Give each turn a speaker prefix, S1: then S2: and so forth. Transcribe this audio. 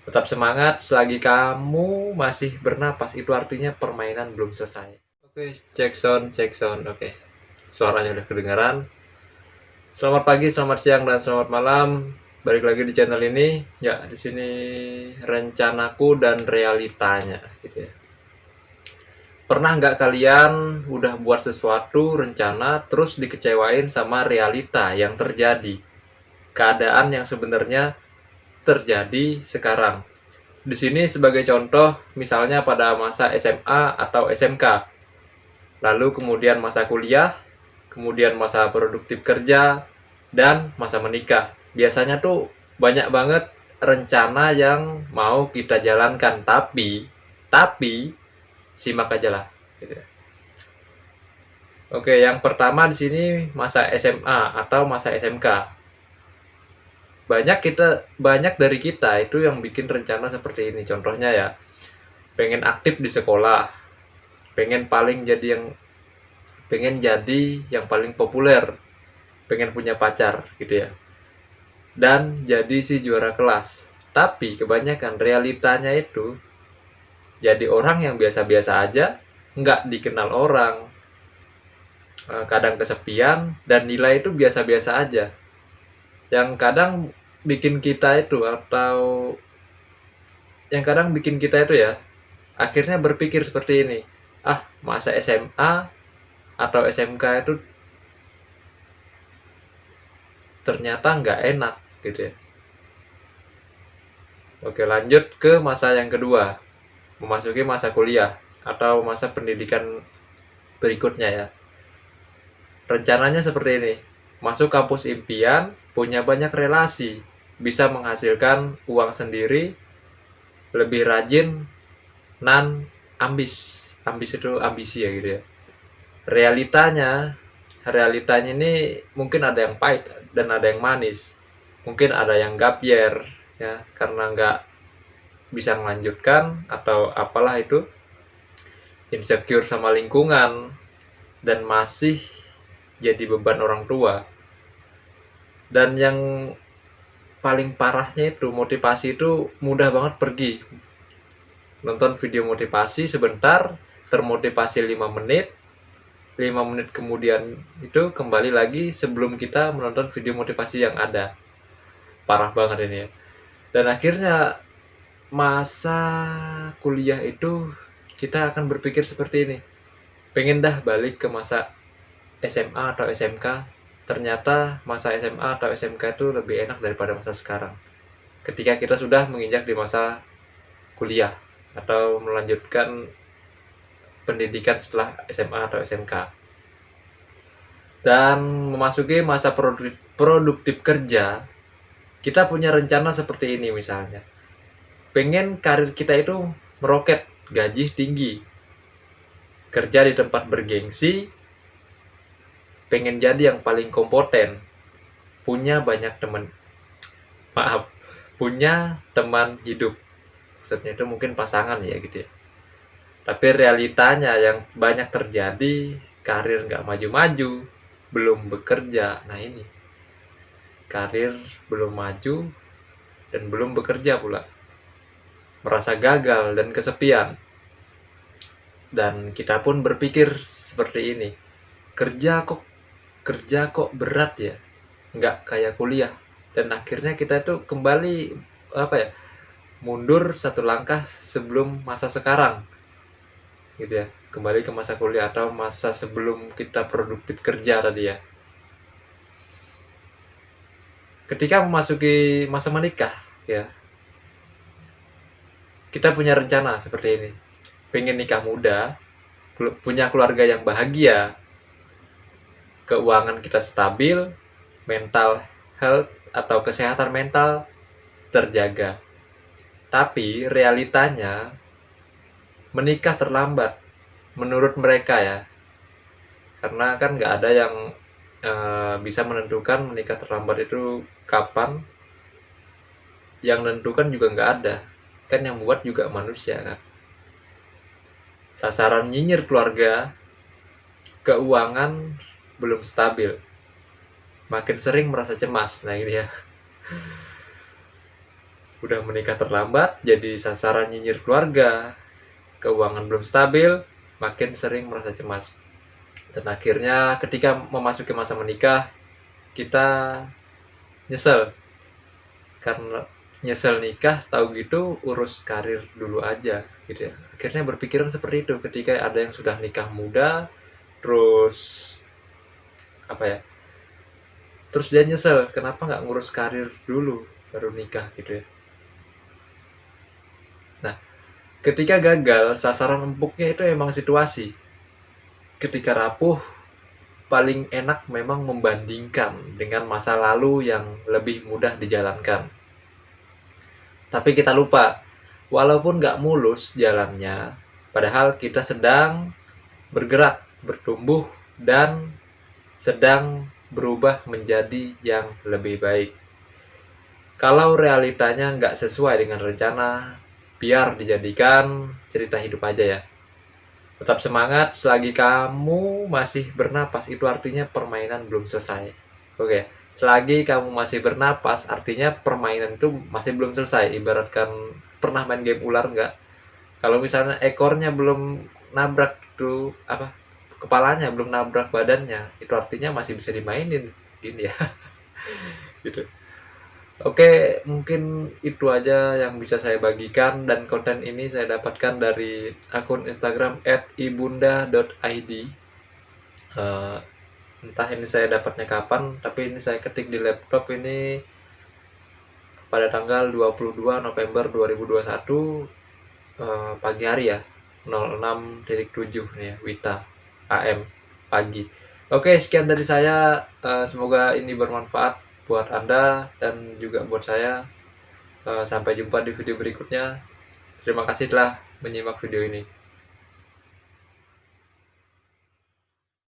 S1: Tetap semangat selagi kamu masih bernapas, itu artinya permainan belum selesai. Oke, cek sound. Oke. Suaranya udah kedengaran. Selamat pagi, selamat siang, dan selamat malam. Balik lagi di channel ini. Ya, di sini rencanaku dan realitanya gitu ya. Pernah nggak kalian udah buat sesuatu rencana terus dikecewain sama realita yang terjadi? Keadaan yang sebenarnya terjadi sekarang. Di sini sebagai contoh, misalnya pada masa SMA atau SMK, lalu kemudian masa kuliah, kemudian masa produktif kerja, dan masa menikah. Biasanya tuh banyak banget rencana yang mau kita jalankan, tapi simak aja lah. Gitu. Oke, yang pertama di sini masa SMA atau masa SMK. Banyak dari kita itu yang bikin rencana seperti ini. Contohnya ya, pengen aktif di sekolah, pengen jadi yang paling populer, pengen punya pacar gitu ya, dan jadi si juara kelas. Tapi kebanyakan realitanya itu jadi orang yang biasa-biasa aja, nggak dikenal orang, kadang kesepian, dan nilai itu biasa-biasa aja. Yang kadang bikin kita itu atau yang kadang bikin kita itu ya akhirnya berpikir seperti ini, ah masa SMA atau SMK itu ternyata nggak enak gitu ya. Oke, lanjut ke masa yang kedua, memasuki masa kuliah atau masa pendidikan berikutnya ya. Rencananya seperti ini, masuk kampus impian, punya banyak relasi, bisa menghasilkan uang sendiri, lebih rajin, ambis. Ambis itu ambisi ya gitu ya. Realitanya, realitanya ini mungkin ada yang pahit dan ada yang manis. Mungkin ada yang gap year ya karena nggak bisa melanjutkan atau apalah itu, insecure sama lingkungan, dan masih jadi beban orang tua. Dan yang paling parahnya itu motivasi itu mudah banget pergi. Nonton video motivasi sebentar, termotivasi 5 menit kemudian itu kembali lagi sebelum kita menonton video motivasi yang ada. Parah banget ini ya. Dan akhirnya masa kuliah itu kita akan berpikir seperti ini, pengen dah balik ke masa SMA atau SMK. Ternyata masa SMA atau SMK itu lebih enak daripada masa sekarang, ketika kita sudah menginjak di masa kuliah atau melanjutkan pendidikan setelah SMA atau SMK dan memasuki masa produktif kerja. Kita punya rencana seperti ini, misalnya pengen karir kita itu meroket, gaji tinggi, kerja di tempat bergengsi, pengen jadi yang paling kompeten, punya banyak teman, punya teman hidup. Maksudnya itu mungkin pasangan ya gitu ya. Tapi realitanya yang banyak terjadi, karir nggak maju-maju, belum bekerja. Nah ini, karir belum maju dan belum bekerja pula. Merasa gagal dan kesepian. Dan kita pun berpikir seperti ini, kerja kok berat ya, nggak kayak kuliah. Dan akhirnya kita tuh kembali apa ya, mundur satu langkah sebelum masa sekarang gitu ya, kembali ke masa kuliah atau masa sebelum kita produktif kerja tadi ya. Ketika memasuki masa menikah ya, kita punya rencana seperti ini, pengen nikah muda, punya keluarga yang bahagia, keuangan kita stabil, mental health atau kesehatan mental terjaga. Tapi realitanya menikah terlambat menurut mereka ya, karena kan nggak ada yang bisa menentukan menikah terlambat itu kapan. Yang menentukan juga nggak ada, kan yang buat juga manusia kan. Sasaran nyinyir keluarga, keuangan belum stabil, makin sering merasa cemas. Nah ini ya, udah menikah terlambat, jadi sasaran nyinyir keluarga, keuangan belum stabil, makin sering merasa cemas. Dan akhirnya ketika memasuki masa menikah, kita nyesel. Karena nyesel nikah, tahu gitu urus karir dulu aja gitu ya. Akhirnya berpikiran seperti itu ketika ada yang sudah nikah muda, terus apa ya? Terus dia nyesel, kenapa nggak ngurus karir dulu baru nikah gitu ya. Nah, ketika gagal, sasaran empuknya itu emang situasi. Ketika rapuh, paling enak memang membandingkan dengan masa lalu yang lebih mudah dijalankan. Tapi kita lupa, walaupun nggak mulus jalannya, padahal kita sedang bergerak, bertumbuh, dan sedang berubah menjadi yang lebih baik. Kalau realitanya nggak sesuai dengan rencana, biar dijadikan cerita hidup aja ya. Tetap semangat selagi kamu masih bernapas, itu artinya permainan belum selesai. Oke, selagi kamu masih bernapas, artinya permainan itu masih belum selesai. Ibaratkan pernah main game ular nggak? Kalau misalnya ekornya belum nabrak itu apa? Kepalanya belum nabrak badannya, itu artinya masih bisa dimainin ini ya. Gitu. Oke, mungkin itu aja yang bisa saya bagikan, dan konten ini saya dapatkan dari akun Instagram @ibunda.id. Eh, Entah ini saya dapatnya kapan, tapi ini saya ketik di laptop ini pada tanggal 22 November 2021, pagi hari ya, 06.7 nih ya, Wita AM pagi. Oke, sekian dari saya. Semoga ini bermanfaat buat Anda dan juga buat saya. Sampai jumpa di video berikutnya. Terima kasih telah menyimak video ini.